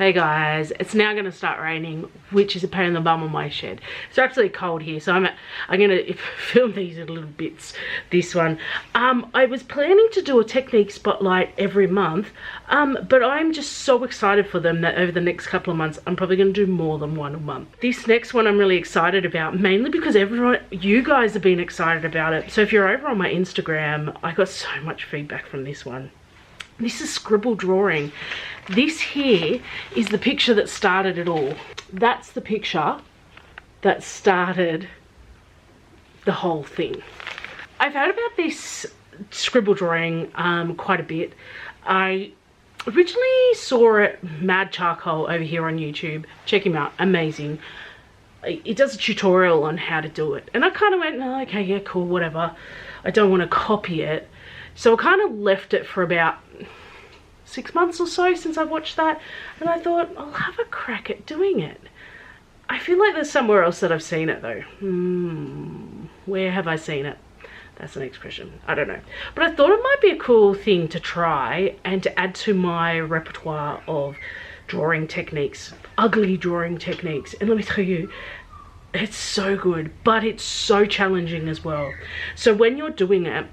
Hey guys, it's now going to start raining, which is a pain in the bum on my shed. It's absolutely cold here, so I'm going to film these in little bits. This one, I was planning to do a technique spotlight every month, but I'm just so excited for them that over the next couple of months, I'm probably going to do more than one a month. This next one I'm really excited about, mainly because you guys have been excited about it. So if you're over on my Instagram, I got so much feedback from this one. This is scribble drawing. This here is the picture that started it all. That's the picture that started the whole thing. I've heard about this scribble drawing quite a bit. I originally saw it, Mad Charcoal, over here on YouTube. Check him out, amazing. He does a tutorial on how to do it. And I kind of went, oh, okay, yeah, cool, whatever. I don't want to copy it. So I kind of left it for about 6 months or so since I watched that, and I thought I'll have a crack at doing it. I feel like there's somewhere else that I've seen it though. Where have I seen it? That's the next question. I don't know. But I thought it might be a cool thing to try and to add to my repertoire of drawing techniques, ugly drawing techniques. And let me tell you, it's so good, but it's so challenging as well. So when you're doing it,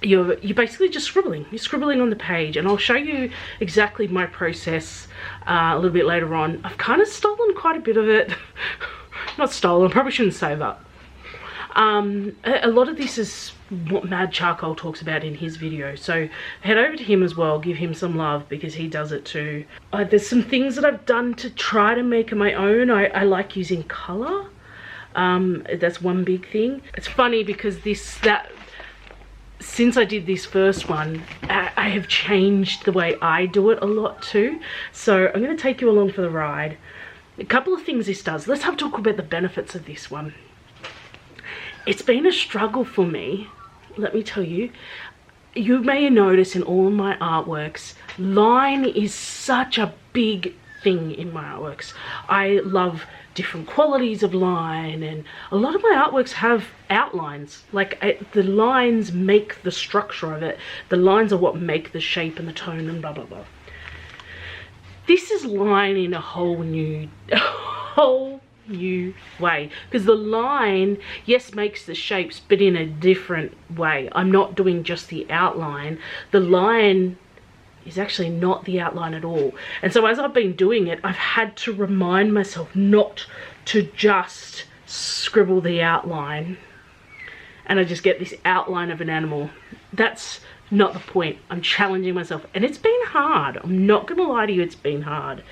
you're basically just scribbling. You're scribbling on the page, and I'll show you exactly my process a little bit later on. I've kind of stolen quite a bit of it. Not stolen, probably shouldn't say that. A lot of this is what Mad Charcoal talks about in his video, so head over to him as well, give him some love because he does it too. There's some things that I've done to try to make it my own. I like using colour. That's one big thing. It's funny because since I did this first one, I have changed the way I do it a lot too. So I'm going to take you along for the ride. A couple of things this does. Let's have a talk about the benefits of this one. It's been a struggle for me, let me tell you. You may notice in all of my artworks, line is such a big thing in my artworks. I love different qualities of line, and a lot of my artworks have outlines. Like the lines make the structure of it. The lines are what make the shape and the tone and blah blah blah. This is line in a whole new way, because the line, yes, makes the shapes, but in a different way. I'm not doing just the outline. The line is actually not the outline at all. And so as I've been doing it, I've had to remind myself not to just scribble the outline and I just get this outline of an animal. That's not the point. I'm challenging myself, and it's been hard. I'm not gonna lie to you, it's been hard.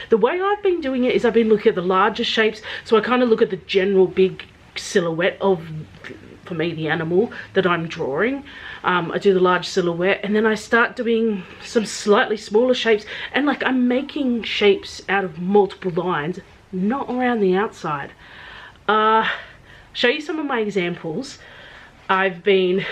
The way I've been doing it is I've been looking at the larger shapes, so I kind of look at the general big silhouette of, for me, the animal that I'm drawing. I do the large silhouette, and then I start doing some slightly smaller shapes, and like I'm making shapes out of multiple lines, not around the outside. Show you some of my examples. I've been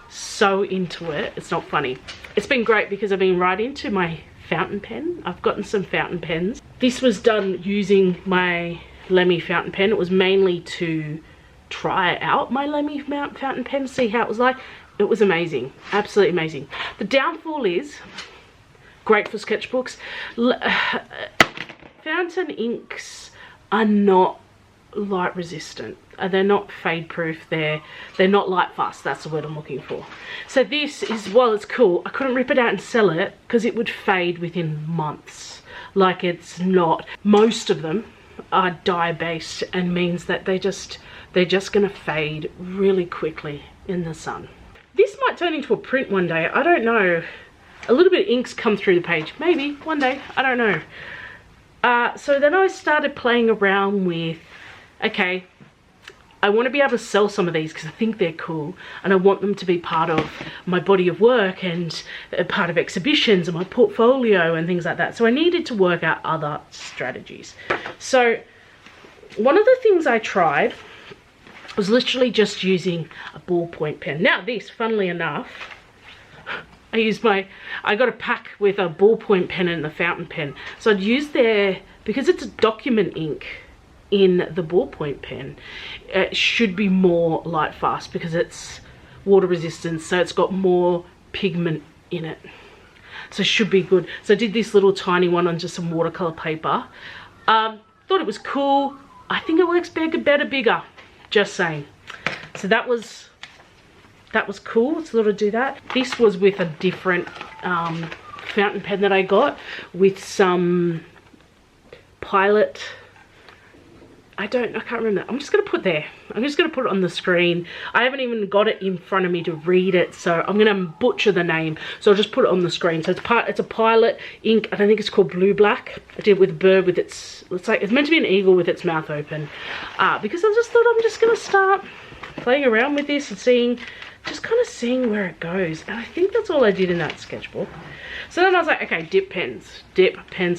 so into it, it's not funny. It's been great because I've been right into my fountain pen. I've gotten some fountain pens. This was done using my Lemmy fountain pen. It was mainly to try out my Lemmy fountain pen, see how it was like. It was amazing, absolutely amazing. The downfall is, great for sketchbooks, fountain inks are not light resistant. They're not fade proof, they're not light fast, that's the word I'm looking for. So this is, while it's cool, I couldn't rip it out and sell it because it would fade within months. Like, it's not, most of them are dye based, and means that they're just gonna fade really quickly in the sun. This might turn into a print one day, I don't know. A little bit of ink's come through the page, maybe one day, I don't know. So then I started playing around with, okay, I want to be able to sell some of these because I think they're cool, and I want them to be part of my body of work and part of exhibitions and my portfolio and things like that. So I needed to work out other strategies. So one of the things I tried was literally just using a ballpoint pen. Now this, funnily enough, I got a pack with a ballpoint pen and the fountain pen. So I'd use because it's a document ink in the ballpoint pen, it should be more light fast because it's water resistant, so it's got more pigment in it. so it should be good. So I did this little tiny one on just some watercolor paper. Thought it was cool. I think it works better bigger, just saying. So that was cool. So thought I'd do that. This was with a different fountain pen that I got with some Pilot. I can't remember. I'm just going to put there. I'm just going to put it on the screen. I haven't even got it in front of me to read it, so I'm going to butcher the name. So I'll just put it on the screen. So it's a Pilot ink, and I think it's called Blue Black. I did it with a bird with it's meant to be an eagle with its mouth open. Because I just thought I'm just going to start playing around with this and just kind of seeing where it goes. And I think that's all I did in that sketchbook. So then I was like, okay, dip pens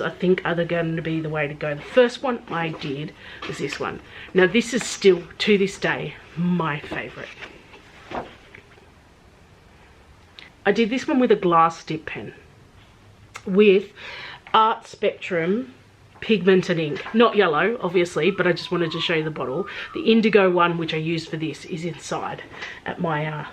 I think are going to be the way to go. The first one I did was this one. Now this is still, to this day, my favorite. I did this one with a glass dip pen with Art Spectrum pigmented ink. Not yellow, obviously, but I just wanted to show you the bottle. The indigo one, which I used for this, is inside at my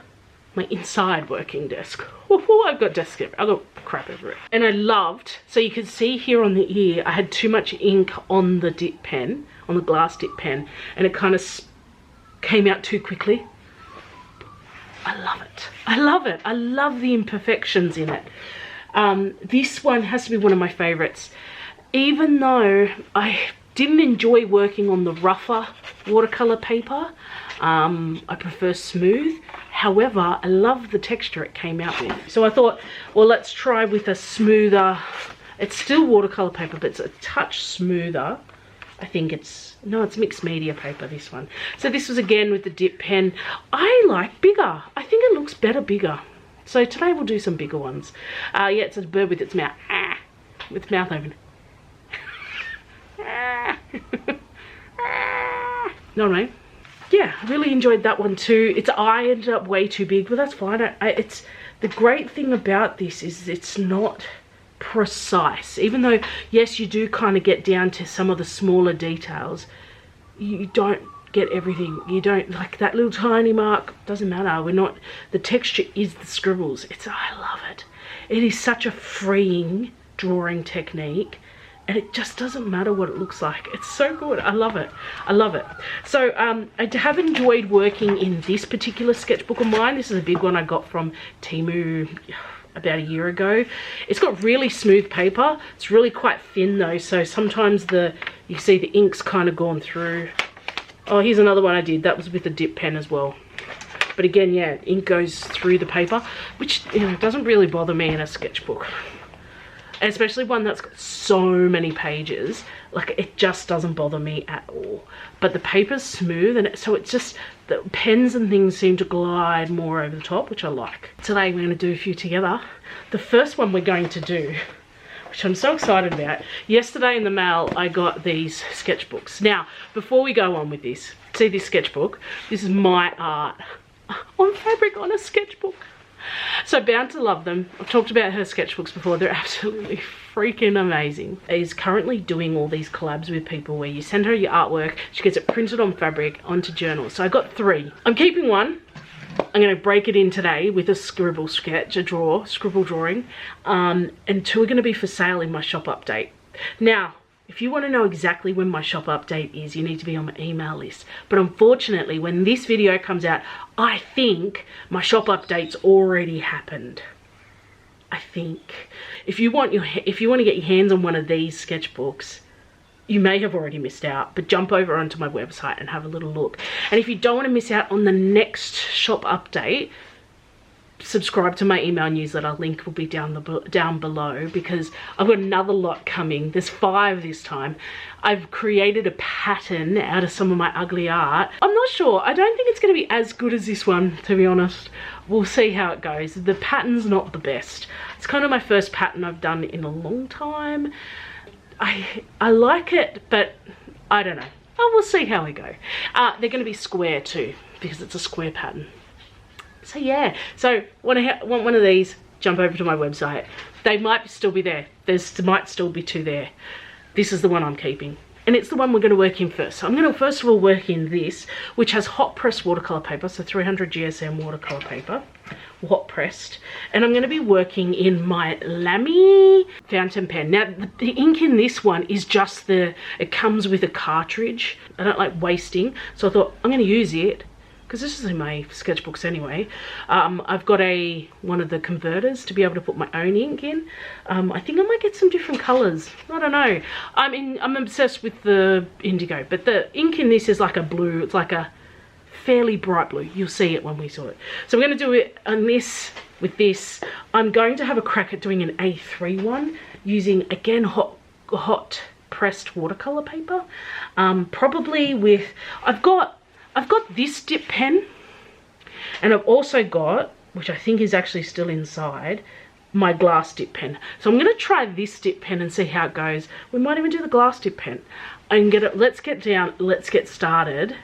inside working desk. I've got desk everywhere. I've got crap everywhere. And I loved, so you can see here on the ear, I had too much ink on the dip pen, on the glass dip pen, and it kind of came out too quickly. I love it. I love it. I love the imperfections in it. This one has to be one of my favorites. Even though I didn't enjoy working on the rougher watercolor paper, I prefer smooth. However, I love the texture it came out with. So I thought, well, let's try with a smoother, it's still watercolor paper, but it's a touch smoother. I think it's mixed media paper, this one. So this was again with the dip pen. I like bigger. I think it looks better bigger. So today we'll do some bigger ones. Yeah, it's a bird with its mouth, with its mouth open. Know what I mean? Yeah, I really enjoyed that one too. Its eye ended up way too big, but that's fine. It's the great thing about this is it's not precise. Even though, yes, you do kind of get down to some of the smaller details, you don't get everything. You don't, like that little tiny mark, doesn't matter. The texture is the scribbles. I love it. It is such a freeing drawing technique. And it just doesn't matter what it looks like. It's so good. I love it. I love it. So I have enjoyed working in this particular sketchbook of mine. This is a big one I got from Temu about a year ago. It's got really smooth paper. It's really quite thin though, so sometimes you see the ink's kind of gone through. Oh, here's another one I did. That was with a dip pen as well. But again, yeah, ink goes through the paper, which doesn't really bother me in a sketchbook. And especially one that's got so many pages, like it just doesn't bother me at all. But the paper's smooth, and so it's just, the pens and things seem to glide more over the top, which I like. Today we're going to do a few together. The first one we're going to do, which I'm so excited about. Yesterday in the mail I got these sketchbooks. Now, before we go on with this, see this sketchbook? This is my art on fabric on a sketchbook. So Bound to love them. I've talked about her sketchbooks before. They're absolutely freaking amazing. She's currently doing all these collabs with people where you send her your artwork, she gets it printed on fabric onto journals. So I got 3. I'm keeping one. I'm going to break it in today with a scribble sketch, scribble drawing, and 2 are going to be for sale in my shop update. Now, if you want to know exactly when my shop update is, you need to be on my email list. But unfortunately, when this video comes out, I think my shop update's already happened. I think. If you want to get your hands on one of these sketchbooks, you may have already missed out, but jump over onto my website and have a little look. And if you don't want to miss out on the next shop update, subscribe to my email newsletter. Link will be down below, because I've got another lot coming. There's 5 this time. I've created a pattern out of some of my ugly art. I'm not sure. I don't think it's going to be as good as this one, to be honest. We'll see how it goes. The pattern's not the best. It's kind of my first pattern I've done in a long time. I like it, but I don't know. Oh, we'll see how we go. They're going to be square too, because it's a square pattern. So yeah, so want one of these, jump over to my website. They might still be there. There might still be 2 there. This is the one I'm keeping. And it's the one we're going to work in first. So I'm going to first of all work in this, which has hot press watercolor paper, so 300 GSM watercolor paper, hot pressed, and I'm going to be working in my Lamy fountain pen. Now the ink in this one is just it comes with a cartridge. I don't like wasting, so I thought I'm going to use it because this is in my sketchbooks anyway. I've got one of the converters to be able to put my own ink in. I think I might get some different colors. I don't know. I'm obsessed with the indigo, but the ink in this is like a blue. It's like a fairly bright blue. You'll see it when we saw it. So we're going to do it on this with this. I'm going to have a crack at doing an A3 one using, again, hot pressed watercolor paper. Probably with, I've got this dip pen, and I've also got, which I think is actually still inside, my glass dip pen. So I'm going to try this dip pen and see how it goes. We might even do the glass dip pen. Let's get started.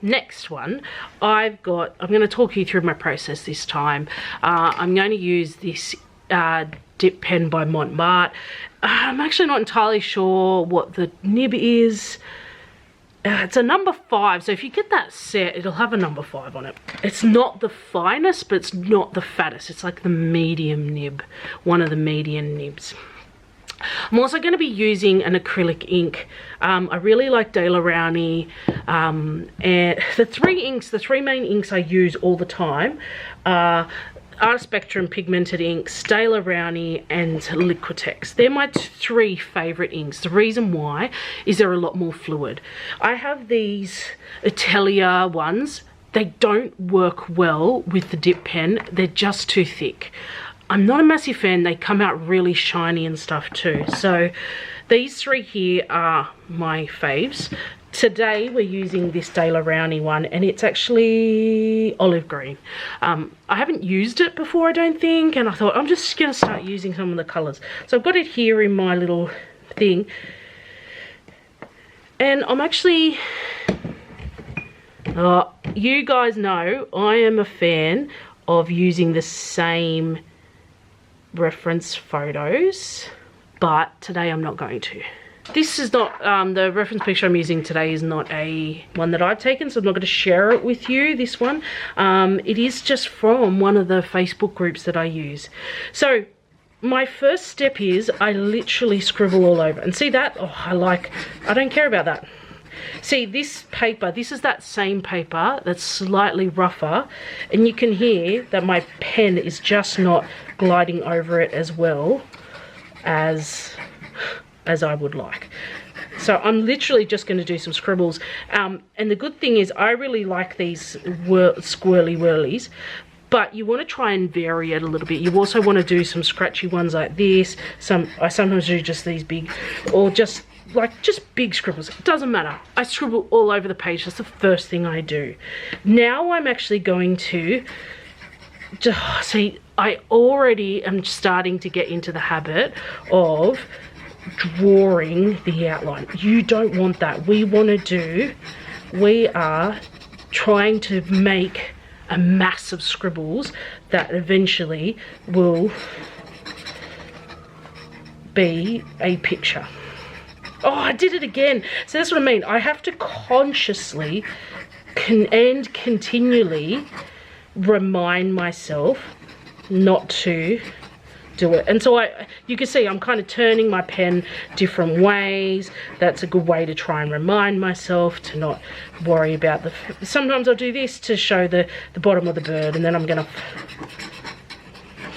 Next one, I'm going to talk you through my process this time. I'm going to use this dip pen by Montmartre. I'm actually not entirely sure what the nib is. It's a number 5, so if you get that set, it'll have a number 5 on it. It's not the finest, but it's not the fattest. It's like the medium nib, one of the medium nibs. I'm also going to be using an acrylic ink. I really like Daler Rowney, and the three main inks I use all the time are Art Spectrum pigmented inks, Daler Rowney, and Liquitex. They're my 3 favourite inks. The reason why is they're a lot more fluid. I have these Atelier ones. They don't work well with the dip pen. They're just too thick. I'm not a massive fan. They come out really shiny and stuff too. So these 3 here are my faves. Today we're using this Daler Rowney one, and it's actually olive green. I haven't used it before, I don't think, and I thought I'm just going to start using some of the colours. So I've got it here in my little thing, and I'm actually, you guys know I am a fan of using the same reference photos, but today I'm not going to. This is not, the reference picture I'm using today is not one that I've taken, so I'm not going to share it with you, this one. It is just from one of the Facebook groups that I use. So my first step is I literally scribble all over. And see that? Oh, I don't care about that. See, this paper, this is that same paper that's slightly rougher, and you can hear that my pen is just not gliding over it as well as I would like. So I'm literally just going to do some scribbles. And the good thing is I really like these squirrely whirlies, but you want to try and vary it a little bit. You also want to do some scratchy ones like this. I sometimes do just these big, or just big scribbles. It doesn't matter. I scribble all over the page. That's the first thing I do. Now I'm actually going to see, I already am starting to get into the habit of drawing the outline. You don't want that. We are trying to make a mass of scribbles that eventually will be a picture. Oh, I did it again. So that's what I mean. I have to consciously and continually remind myself not to do it. And so you can see I'm kind of turning my pen different ways. That's a good way to try and remind myself to not worry about sometimes I'll do this to show the bottom of the bird, and then I'm gonna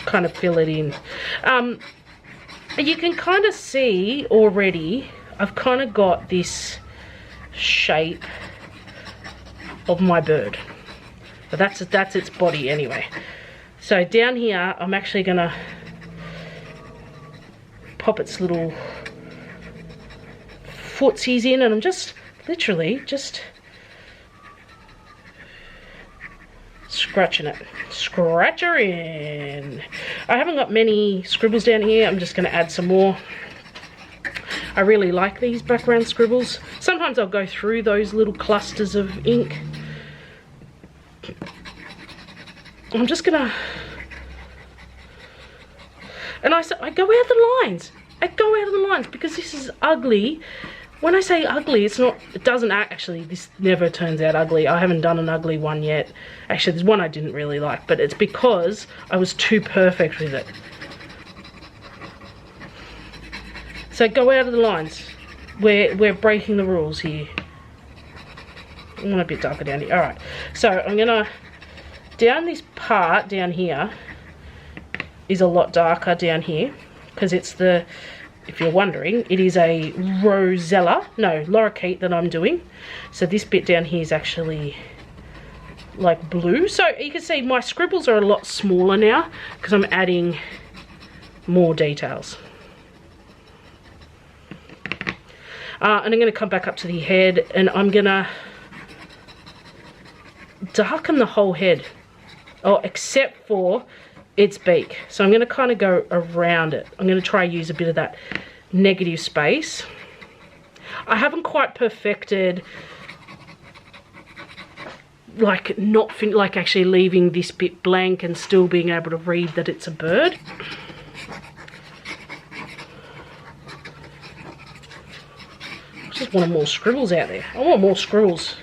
kind of fill it in. You can kind of see already I've kind of got this shape of my bird, but that's its body anyway. So down here I'm actually gonna pop its little footsies in, and I'm just literally just scratching it. Scratch her in. I haven't got many scribbles down here. I'm just going to add some more. I really like these background scribbles. Sometimes I'll go through those little clusters of ink. I'm just gonna, and I go out the lines. I go out of the lines because this is ugly. When I say ugly, it doesn't actually, this never turns out ugly. I haven't done an ugly one yet. Actually, there's one I didn't really like, but it's because I was too perfect with it. So go out of the lines. We're breaking the rules here. I want a bit darker down here. All right, so I'm gonna, down this part down here is a lot darker down here because it's the, if you're wondering, it is a lorikeet that I'm doing. So this bit down here is actually like blue. So you can see my scribbles are a lot smaller now because I'm adding more details. And I'm going to come back up to the head, and I'm going to darken the whole head. Oh, except for its beak. So I'm going to kind of go around it. I'm going to try and use a bit of that negative space. I haven't quite perfected like like actually leaving this bit blank and still being able to read that it's a bird. I just wanted more scribbles out there. I want more scribbles.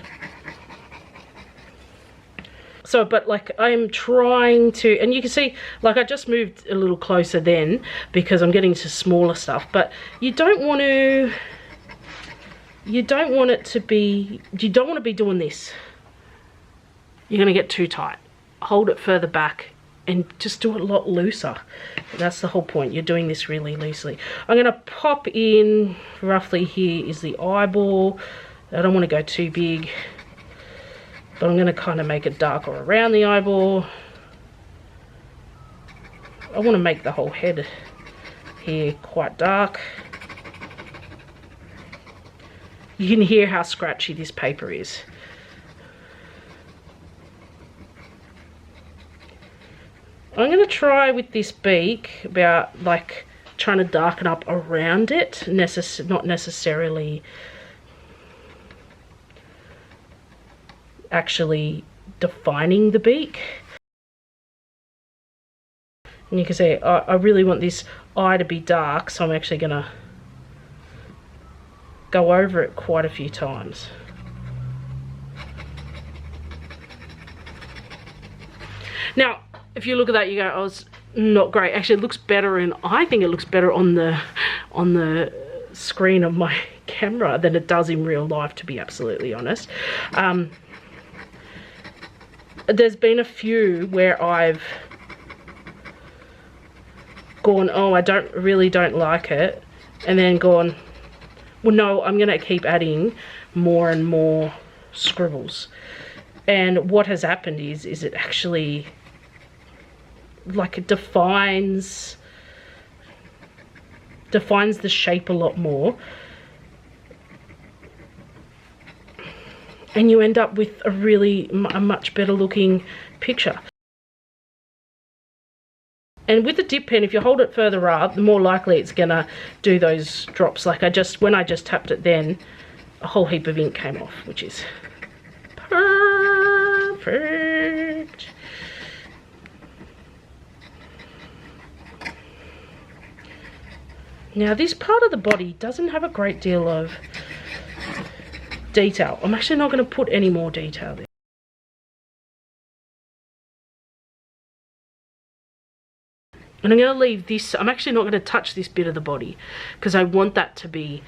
So, but like I'm trying to, and you can see, like I just moved a little closer then because I'm getting to smaller stuff, but you don't want to be doing this. You're going to get too tight. Hold it further back and just do it a lot looser. That's the whole point. You're doing this really loosely. I'm going to pop in roughly here is the eyeball. I don't want to go too big, but I'm going to kind of make it darker around the eyeball. I want to make the whole head here quite dark. You can hear how scratchy this paper is. I'm going to try with this beak about like trying to darken up around it, not necessarily actually defining the beak. And you can see I really want this eye to be dark, so I'm actually going to go over it quite a few times. Now if you look at that you go, oh, it's not great. Actually it looks better, and I think it looks better on the screen of my camera than it does in real life, to be absolutely honest. There's been a few where I've gone, oh, I really don't like it, and then gone, well no, I'm gonna keep adding more and more scribbles. And what has happened is it actually, like, it defines the shape a lot more, and you end up with a much better looking picture. And with the dip pen, if you hold it further up, the more likely it's gonna do those drops. Like when I just tapped it then, a whole heap of ink came off, which is perfect. Now this part of the body doesn't have a great deal of detail. I'm actually not going to put any more detail there. And I'm going to leave this, I'm actually not going to touch this bit of the body because I want that to be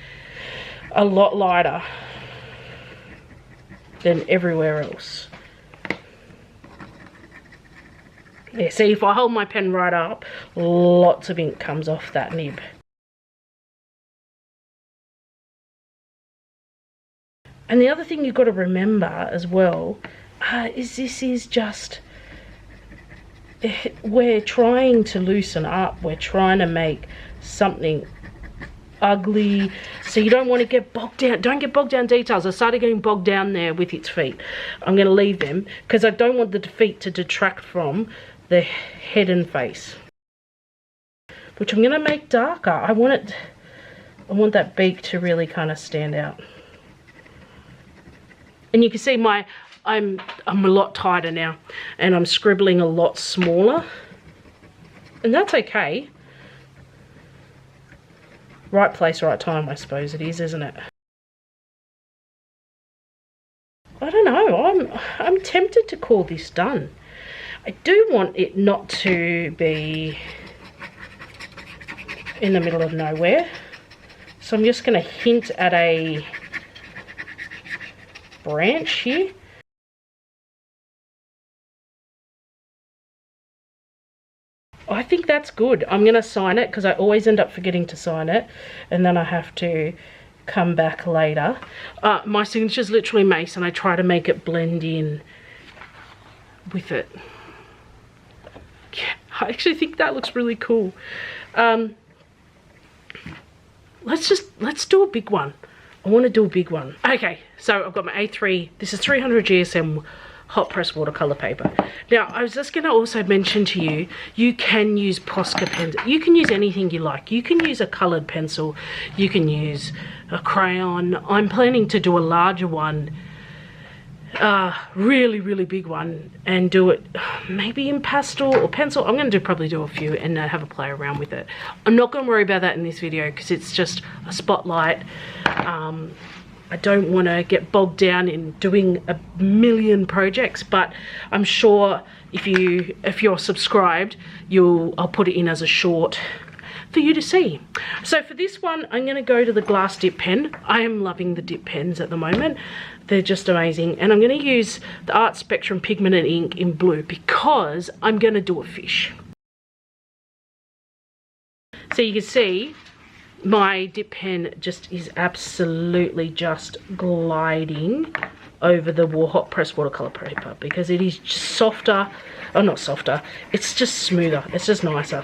a lot lighter than everywhere else. Yeah, see, if I hold my pen right up, lots of ink comes off that nib. And the other thing you've got to remember as well is this is just, we're trying to loosen up. We're trying to make something ugly. So you don't want to get bogged down. Don't get bogged down in details. I started getting bogged down there with its feet. I'm going to leave them because I don't want the feet to detract from the head and face, which I'm going to make darker. I want that beak to really kind of stand out. And you can see I'm a lot tighter now, and I'm scribbling a lot smaller, and that's okay. Right place, right time, I suppose it is, isn't it? I don't know, I'm tempted to call this done. I do want it not to be in the middle of nowhere, so I'm just going to hint at a branch here. I think that's good. I'm going to sign it because I always end up forgetting to sign it, and then I have to come back later. My signature's literally Mace, and I try to make it blend in with it. Yeah, I actually think that looks really cool. Let's do a big one. I want to do a big one. Okay, so I've got my A3. This is 300 GSM hot press watercolor paper. Now, I was just going to also mention to you, you can use Posca pens. You can use anything you like. You can use a colored pencil. You can use a crayon. I'm planning to do a larger one, really big one, and do it maybe in pastel or pencil. I'm going to probably do a few and have a play around with it. I'm not going to worry about that in this video because it's just a spotlight. I don't want to get bogged down in doing a million projects, but I'm sure if you're subscribed, I'll put it in as a short for you to see. So for this one, I'm going to go to the glass dip pen. I am loving the dip pens at the moment. They're just amazing. And I'm going to use the Art Spectrum pigment and ink in blue because I'm going to do a fish. So you can see my dip pen just is absolutely just gliding over the hot press watercolor paper because it is just softer. Oh, not softer. It's just smoother. It's just nicer.